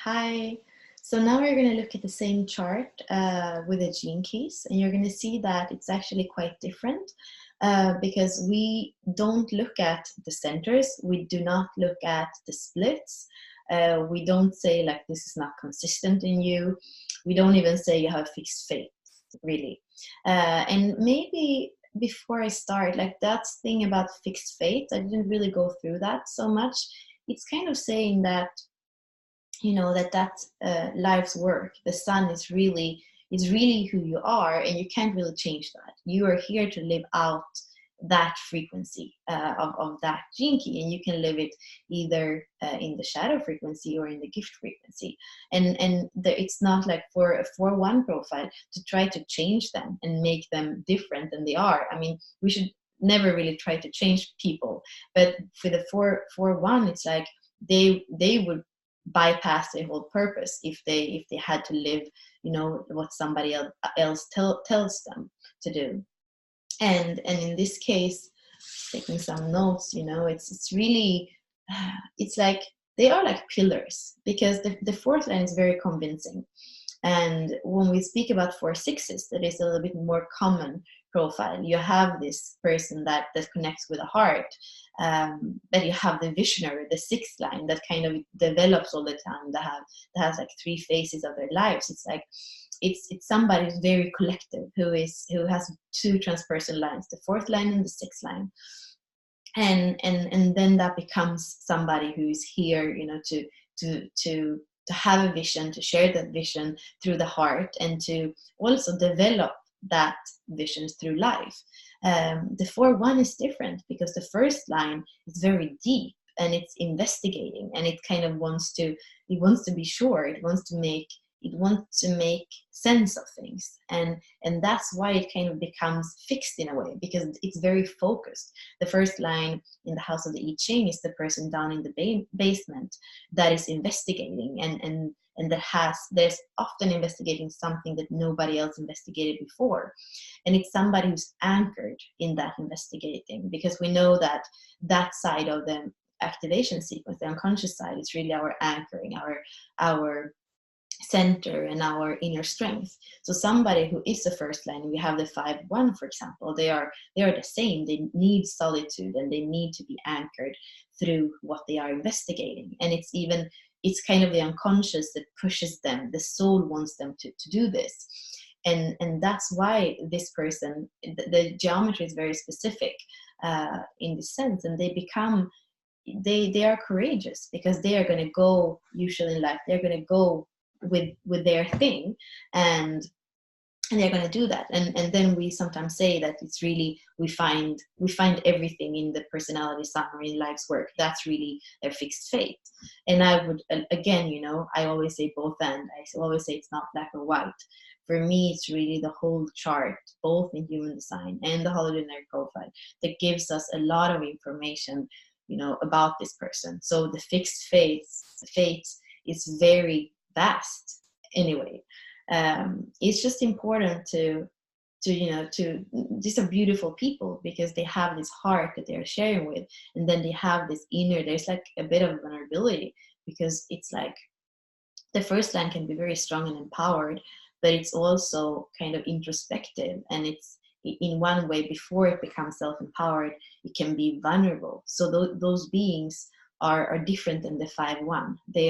Hi. So now we're going to look at the same chart with the gene keys, and you're going to see that it's actually quite different because we don't look at the centers, we do not look at the splits, we don't say like this is not consistent in you, we don't even say you have fixed fate, really. And maybe before I start, like that thing about fixed fate, I didn't really go through that so much. It's kind of saying that life's work, the sun is really who you are, and you can't really change that. You are here to live out that frequency of that gene key, and you can live it either in the shadow frequency or in the gift frequency. And it's not like for a 4-1 profile to try to change them and make them different than they are. I mean, we should never really try to change people, but for the 4-1, it's like they would bypass their whole purpose if they had to live what somebody else tells them to do. And in this case, taking some notes, it's really it's like they are like pillars, because the fourth line is very convincing. And when we speak about 4-6s, that is a little bit more common profile. You have this person that connects with the heart, that you have the visionary, the sixth line that kind of develops all the time, that has like 3 phases of their lives. It's like it's somebody who's very collective, who has 2 transpersonal lines, the 4th line and the 6th line. And then that becomes somebody who's here, to have a vision, to share that vision through the heart, and to also develop that vision through life. The 4-1 is different, because the first line is very deep, and it's investigating, and it kind of wants to be sure, it wants to make sense of things, and that's why it kind of becomes fixed in a way, because it's very focused. The first line in the house of the I Ching is the person down in the basement that is investigating, and there's often investigating something that nobody else investigated before, and it's somebody who's anchored in that investigating, because we know that side of the activation sequence, the unconscious side, is really our anchoring, our center and our inner strength. So somebody who is the first line, we have the 5-1, for example, they are the same. They need solitude, and they need to be anchored through what they are investigating. And it's kind of the unconscious that pushes them. The soul wants them to do this. And that's why this person, the geometry is very specific in this sense, and they are courageous, because they are going to go, usually in life, they're going to go with their thing, and they're going to do that. And then we sometimes say that it's really, we find everything in the personality summary in life's work. That's really their fixed fate. And I would, again, I always say both, and I always say it's not black or white. For me, it's really the whole chart, both in Human Design and the Hologenetic Profile, that gives us a lot of information about this person. So the fixed fate is very vast anyway. It's just important to these are beautiful people, because they have this heart that they're sharing with, and then they have this inner, there's like a bit of vulnerability, because it's like the first line can be very strong and empowered, but it's also kind of introspective, and it's in one way, before it becomes self-empowered, it can be vulnerable. So those beings are different than the 5-1. They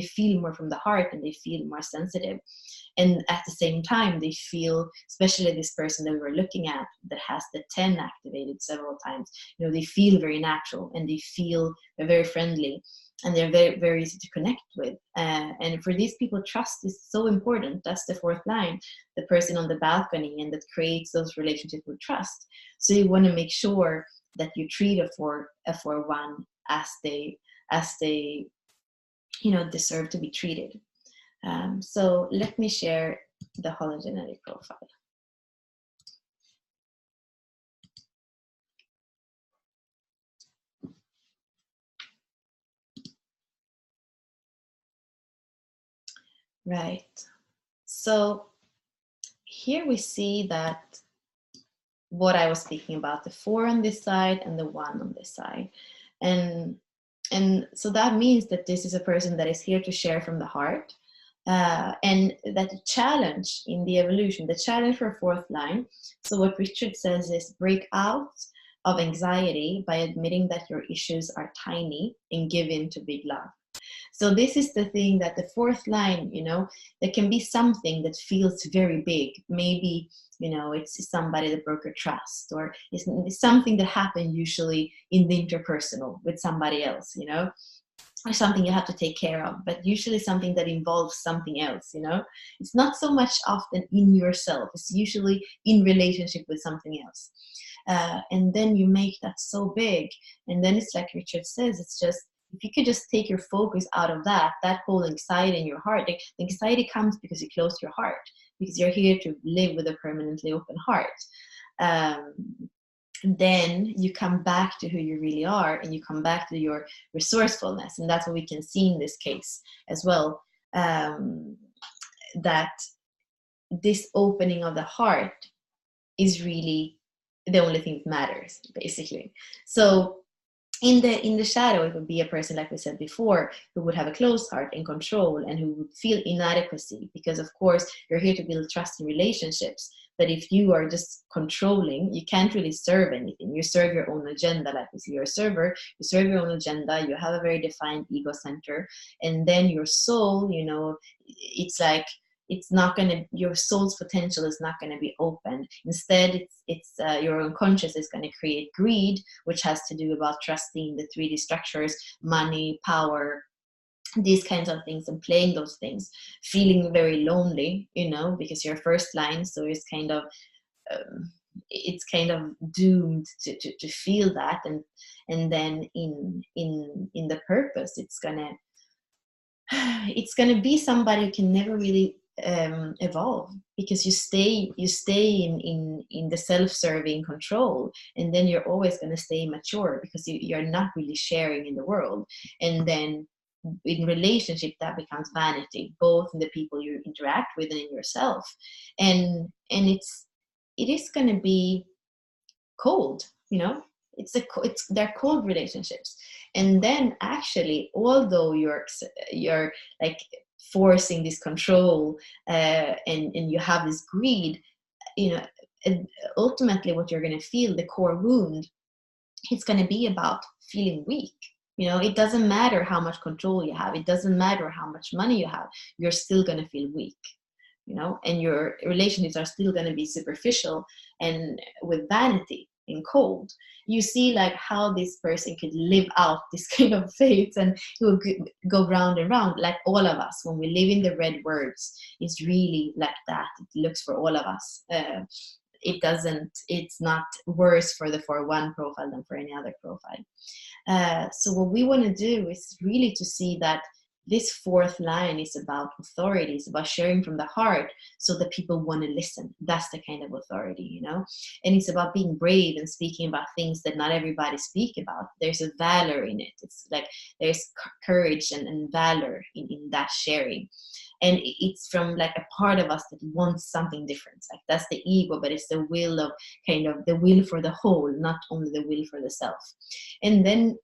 feel more from the heart, and they feel more sensitive. And at the same time, they feel, especially this person that we were looking at that has the 10 activated several times, they feel very natural, and they're very friendly, and they're very, very easy to connect with. And for these people, trust is so important. That's the 4th line, the person on the balcony, and that creates those relationships with trust. So you want to make sure that you treat a 4-1 as they deserve to be treated. So let me share the hologenetic profile. Right. So here we see that what I was speaking about, the 4 on this side and the 1 on this side. And And so that means that this is a person that is here to share from the heart. And that the challenge in the evolution, the challenge for fourth line, so what Richard says is break out of anxiety by admitting that your issues are tiny and give in to big love. So this is the thing, that the fourth line, there can be something that feels very big. Maybe, it's somebody that broke your trust, or it's something that happened usually in the interpersonal with somebody else, or something you have to take care of, but usually something that involves something else, It's not so much often in yourself. It's usually in relationship with something else. And then you make that so big. And then it's like Richard says, it's just, if you could just take your focus out of that whole anxiety in your heart, the anxiety comes because you close your heart, because you're here to live with a permanently open heart. Then you come back to who you really are, and you come back to your resourcefulness. And that's what we can see in this case as well, that this opening of the heart is really the only thing that matters, basically. So in the shadow, it would be a person, like we said before, who would have a closed heart and control, and who would feel inadequacy, because of course you're here to build trust in relationships. But if you are just controlling, you can't really serve anything. You serve your own agenda. Like we see, you're a server, you serve your own agenda, you have a very defined ego center, and then your soul, it's like, it's not going to, your soul's potential is not going to be open. Instead, it's your unconscious is going to create greed, which has to do about trusting the 3D structures, money, power, these kinds of things, and playing those things, feeling very lonely, because you're first line. So it's kind of doomed to feel that. And then in the purpose, it's gonna be somebody who can never really evolve, because you stay in the self-serving control, and then you're always going to stay immature, because you're not really sharing in the world. And then in relationship, that becomes vanity, both in the people you interact with and in yourself. And it is going to be cold, they're cold relationships. And then actually, although you're like forcing this control, and you have this greed, and ultimately what you're going to feel, the core wound, it's going to be about feeling weak. It doesn't matter how much control you have, it doesn't matter how much money you have, you're still going to feel weak, and your relationships are still going to be superficial and with vanity and cold. You see like how this person could live out this kind of faith, and it will go round and round, like all of us. When we live in the red words, it's really like that. It looks for all of us. It's not worse for the 4-1 profile than for any other profile. So what we want to do is really to see that this fourth line is about authority. It's about sharing from the heart, so that people want to listen. That's the kind of authority, And it's about being brave and speaking about things that not everybody speak about. There's a valor in it. It's like there's courage and valor in that sharing. And it's from like a part of us that wants something different. Like that's the ego, but it's the will of kind of the will for the whole, not only the will for the self. And then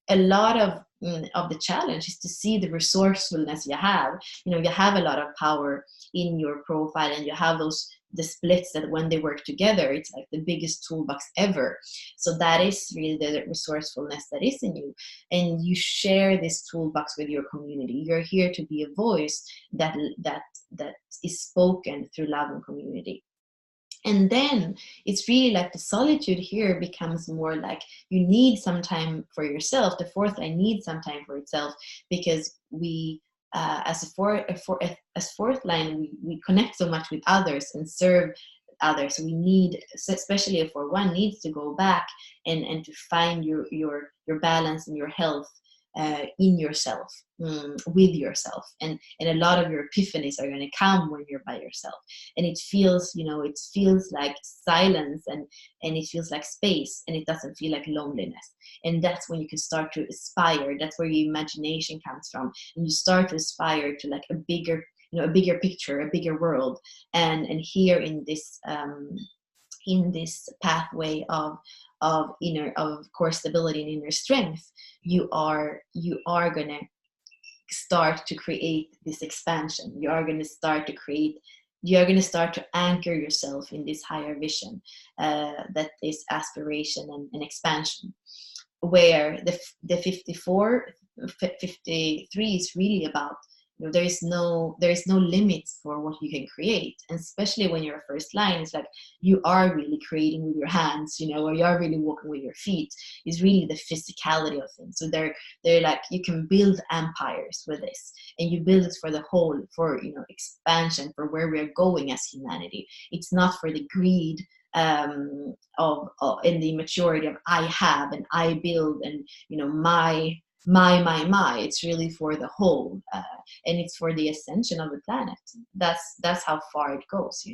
a lot of the challenge is to see the resourcefulness you have. You have a lot of power in your profile, and you have the splits that when they work together, it's like the biggest toolbox ever. So that is really the resourcefulness that is in you, and you share this toolbox with your community. You're here to be a voice that is spoken through love and community. And then it's really like the solitude here becomes more like you need some time for yourself. The fourth line needs some time for itself, because we, as fourth line, we connect so much with others and serve others. We need, especially a 4-1, needs to go back and to find your balance and your health in yourself, with yourself, and a lot of your epiphanies are going to come when you're by yourself, and it feels like silence, and it feels like space, and it doesn't feel like loneliness. And that's when you can start to aspire. That's where your imagination comes from, and you start to aspire to like a bigger picture, a bigger world. And here in this pathway of of core stability and inner strength, you are gonna start to create this expansion. You are gonna start to anchor yourself in this higher vision, that is aspiration and expansion, where the 53 is really about, there is no limits for what you can create. And especially when you're a first line, it's like you are really creating with your hands, or you are really walking with your feet. Is really the physicality of things. So they're like, you can build empires with this, and you build it for the whole, for expansion, for where we are going as humanity. It's not for the greed of in the maturity of I have and I build and my. It's really for the whole, and it's for the ascension of the planet. That's how far it goes.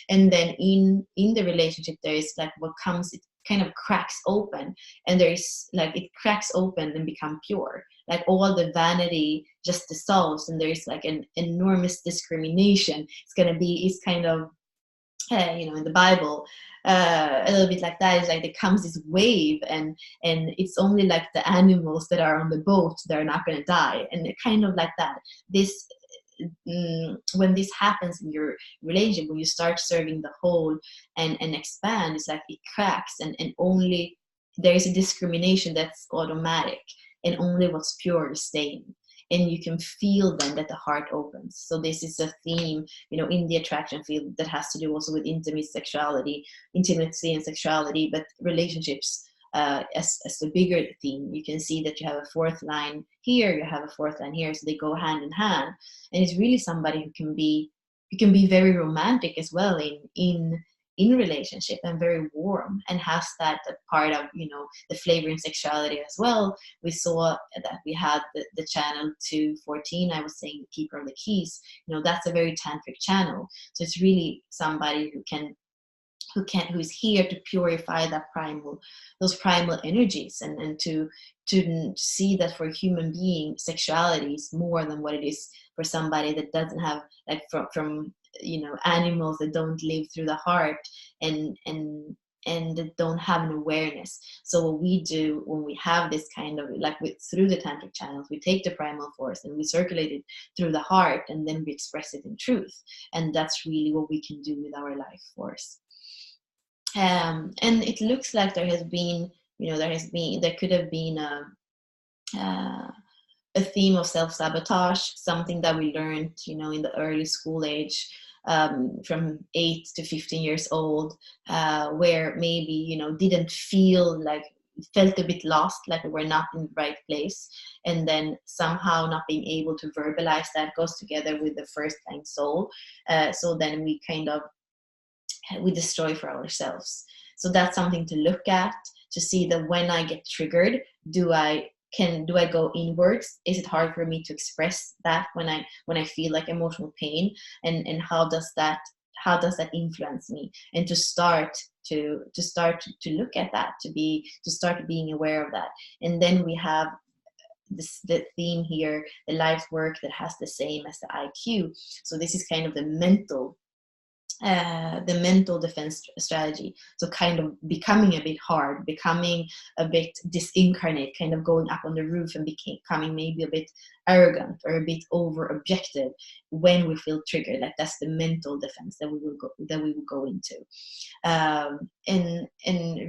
And then in the relationship, there is like what comes, it kind of cracks open, and there is like, it cracks open and become pure, like all the vanity just dissolves, and there is like an enormous discrimination. It's kind of in the Bible, a little bit like that. Is like there comes this wave, and it's only like the animals that are on the boat that are not going to die, and it kind of like that. This when this happens in your relationship, when you start serving the whole and expand, it's like it cracks, and only there is a discrimination that's automatic, and only what's pure is staying. And you can feel then that the heart opens. So this is a theme, in the attraction field, that has to do also with intimacy and sexuality, but relationships as the bigger theme. You can see that you have a fourth line here, you have a fourth line here, so they go hand in hand. And it's really somebody who can be very romantic as well in relationship, and very warm, and has that part of the flavor in sexuality as well. We saw that we had the channel 214, I was saying, the keeper of the keys. That's a very tantric channel. So it's really somebody who is here to purify those primal energies, and to see that for a human being, sexuality is more than what it is for somebody that doesn't have, like, from animals that don't live through the heart, and that don't have an awareness. So what we do when we have this kind of, like, through the tantric channels, we take the primal force and we circulate it through the heart, and then we express it in truth. And that's really what we can do with our life force. And it looks like there could have been a theme of self-sabotage, something that we learned, in the early school age, from 8 to 15 years old, where maybe, didn't felt a bit lost, like we were not in the right place. And then somehow not being able to verbalize that goes together with the first line soul. So then we destroy for ourselves. So that's something to look at, to see that when I get triggered, do I go inwards? Is it hard for me to express that when I feel like emotional pain? And how does that influence me? And to start to look at that, to start being aware of that. And then we have the theme here, the life work that has the same as the IQ. So this is kind of the mental defense strategy. So kind of becoming a bit hard, becoming a bit disincarnate, kind of going up on the roof and becoming maybe a bit arrogant or a bit over objective when we feel triggered. Like that's the mental defense that we will go into. And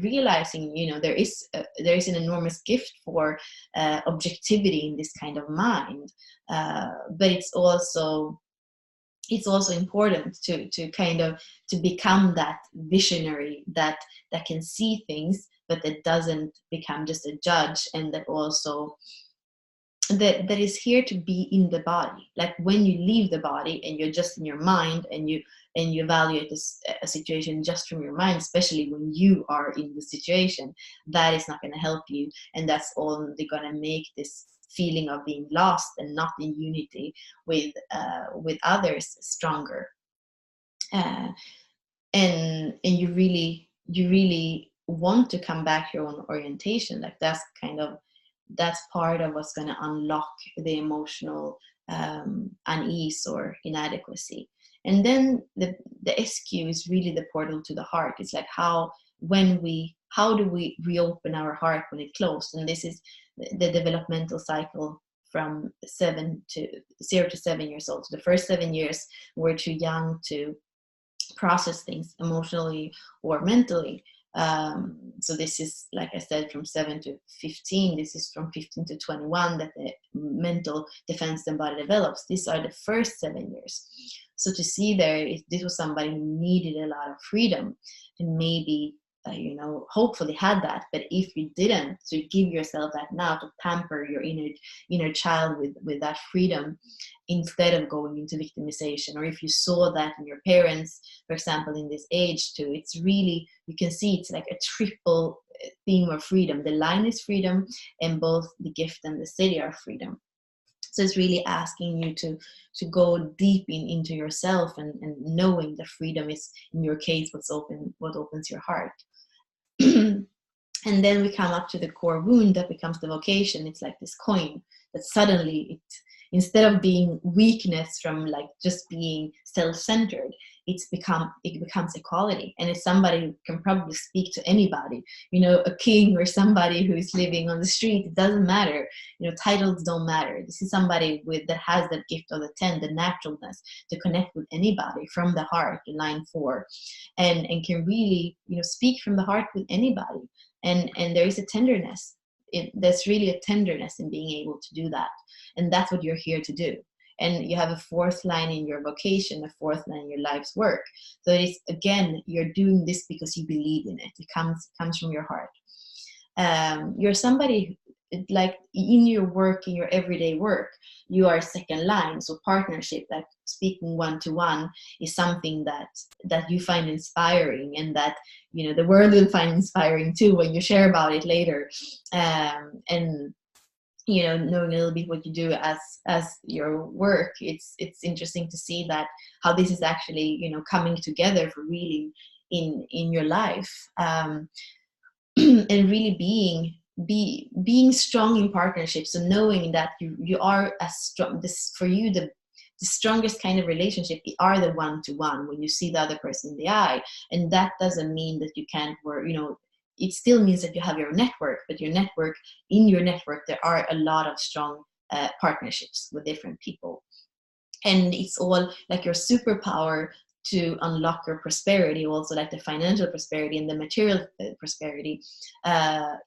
realizing, there is an enormous gift for objectivity in this kind of mind, but it's also important to kind of to become that visionary that can see things, but that doesn't become just a judge, and that also that is here to be in the body. Like when you leave the body and you're just in your mind, and you evaluate a situation just from your mind, especially when you are in the situation, that is not going to help you, and that's only going to make this feeling of being lost and not in unity with others stronger. And you really want to come back to your own orientation. Like that's part of what's going to unlock the emotional unease or inadequacy. And then the SQ is really the portal to the heart. It's like how how do we reopen our heart when it closed? And this is the developmental cycle from 0 to 7 years old. So the first 7 years, we're too young to process things emotionally or mentally. So this is, like I said, from 7 to 15. This is from 15 to 21 that the mental defense and body develops. These are the first 7 years. So to see there, if this was somebody who needed a lot of freedom, and maybe hopefully had that, but if you didn't, so you give yourself that now to pamper your inner child with that freedom, instead of going into victimization. Or if you saw that in your parents, for example, in this age too, it's really, you can see it's like a triple theme of freedom. The line is freedom, and both the gift and the city are freedom. So it's really asking you to go deep into yourself, and knowing that freedom is, in your case, what opens your heart. And then we come up to the core wound that becomes the vocation. It's like this coin that suddenly, instead of being weakness from like just being self-centered, it becomes equality. And it's somebody who can probably speak to anybody, a king or somebody who is living on the street. It doesn't matter, titles don't matter. This is somebody that has that gift of the 10, the naturalness to connect with anybody from the heart, the line 4, and can really, speak from the heart with anybody. And there is a tenderness. There's really a tenderness in being able to do that. And that's what you're here to do. And you have a 4th line in your vocation, a 4th line in your life's work. So it is, again, you're doing this because you believe in it. It comes from your heart. You're somebody, like in your work, in your everyday work, you are 2nd line. So partnership, like speaking one-to-one, is something that you find inspiring, and that the world will find inspiring too when you share about it later. And knowing a little bit what you do as your work, it's interesting to see that how this is actually coming together for really in your life, and really being strong in partnerships. So knowing that you are as strong, this for you, the strongest kind of relationship are the one-to-one, when you see the other person in the eye. And that doesn't mean that you can't work, it still means that you have your network, but in your network there are a lot of strong partnerships with different people. And it's all like your superpower to unlock your prosperity, also like the financial prosperity and the material prosperity,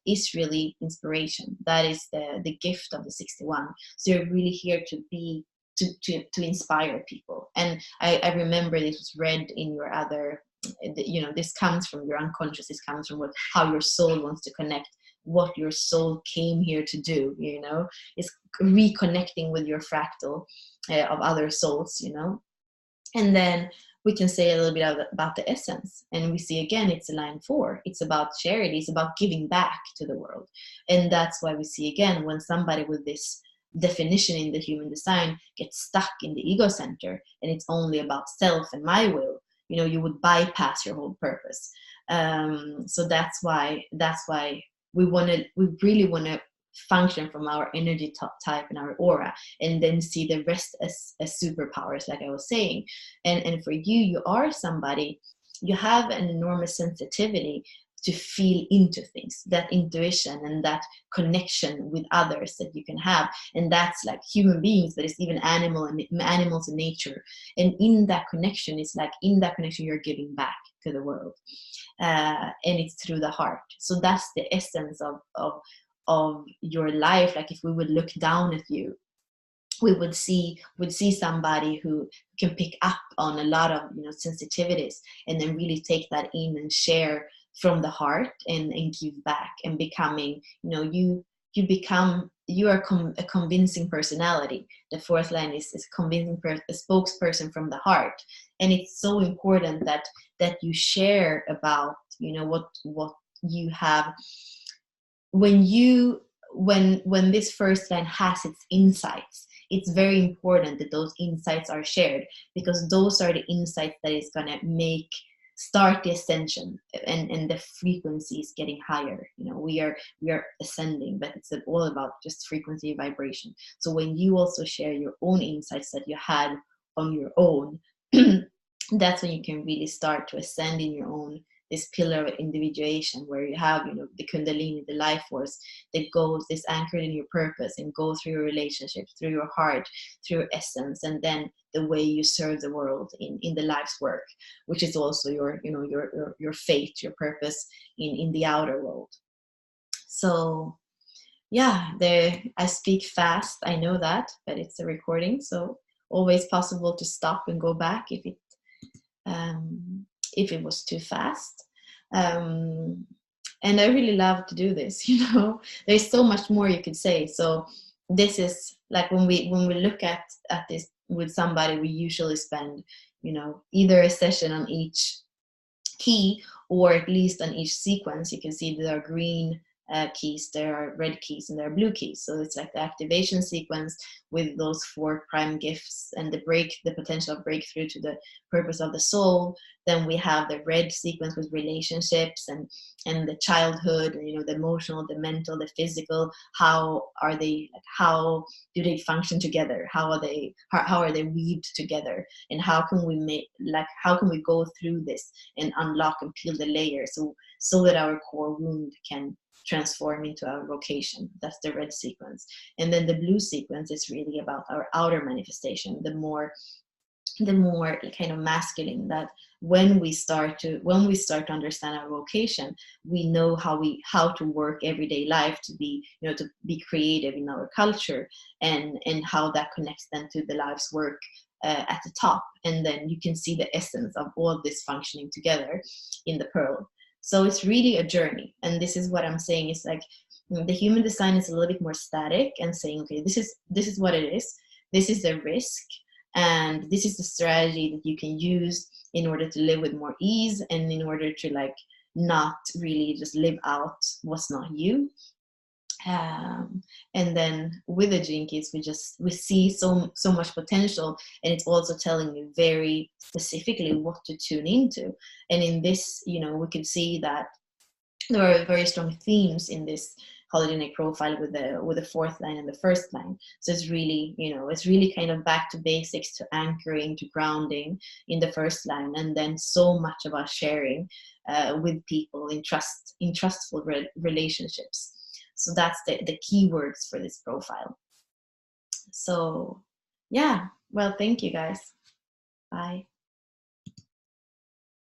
is really inspiration. That is the gift of the 61. So you're really here to be to inspire people. And I remember this was read in your other, this comes from your unconscious. This comes from how your soul wants to connect, what your soul came here to do. It's reconnecting with your fractal of other souls. And then we can say a little bit about the essence, and we see again it's a line 4. It's about charity. It's about giving back to the world. And that's why we see again, when somebody with this definition in the human design gets stuck in the ego center, and it's only about self and my will, you would bypass your whole purpose. So that's why we really want to function from our energy type and our aura, and then see the rest as superpowers, like I was saying. And for you are somebody, you have an enormous sensitivity to feel into things, that intuition and that connection with others that you can have. And that's like human beings, but it's even animals and nature. And in that connection, you're giving back to the world, and it's through the heart. So that's the essence of your life. Like if we would look down at you, we would see somebody who can pick up on a lot of sensitivities, and then really take that in and share from the heart, and give back, and becoming you are a convincing personality. The 4th line is convincing a spokesperson from the heart. And it's so important that you share about what you have. When this 1st line has its insights, it's very important that those insights are shared, because those are the insights that is going to start the ascension, and the frequency is getting higher. We are ascending, but it's all about just frequency vibration. So when you also share your own insights that you had on your own, that's when you can really start to ascend in your own this pillar of individuation, where you have, you know, the Kundalini, the life force that goes, is anchored in your purpose and go through your relationships, through your heart, through your essence, and then the way you serve the world in the life's work, which is also your, you know, your fate, your purpose in the outer world. So yeah, I speak fast, I know that, but it's a recording, so always possible to stop and go back if it was too fast. And I really love to do this. You know, there's so much more you could say. So this is like, when we look at this with somebody, we usually spend, you know, either a session on each key, or at least on each sequence. You can see there are green keys, there are red keys, and there are blue keys. So it's like the activation sequence with those 4 prime gifts and the potential breakthrough to the purpose of the soul. Then we have the red sequence with relationships and the childhood, and, you know, the emotional, the mental, the physical. How do they function together? How are they weaved together? And how can we go through this and unlock and peel the layers so that our core wound can transform into our vocation? That's the red sequence. And then the blue sequence is really about our outer manifestation, the more kind of masculine, that when we start to understand our vocation, we know how to work everyday life to be, you know, to be creative in our culture, and how that connects then to the life's work at the top. And then you can see the essence of all this functioning together in the pearl. So it's really a journey. And this is what I'm saying, is like, the human design is a little bit more static and saying, okay, this is what it is. This is the risk. And this is the strategy that you can use in order to live with more ease, and in order to like not really just live out what's not you. And then with the Gene Keys, we see so much potential, and it's also telling you very specifically what to tune into. And in this, you know, we could see that there are very strong themes in this Hologenetic Profile with the 4th line and the 1st line. So it's really, you know, it's really kind of back to basics, to anchoring, to grounding in the 1st line, and then so much about sharing with people in trustful relationships. So that's the keywords for this profile. So yeah, well, thank you guys. Bye.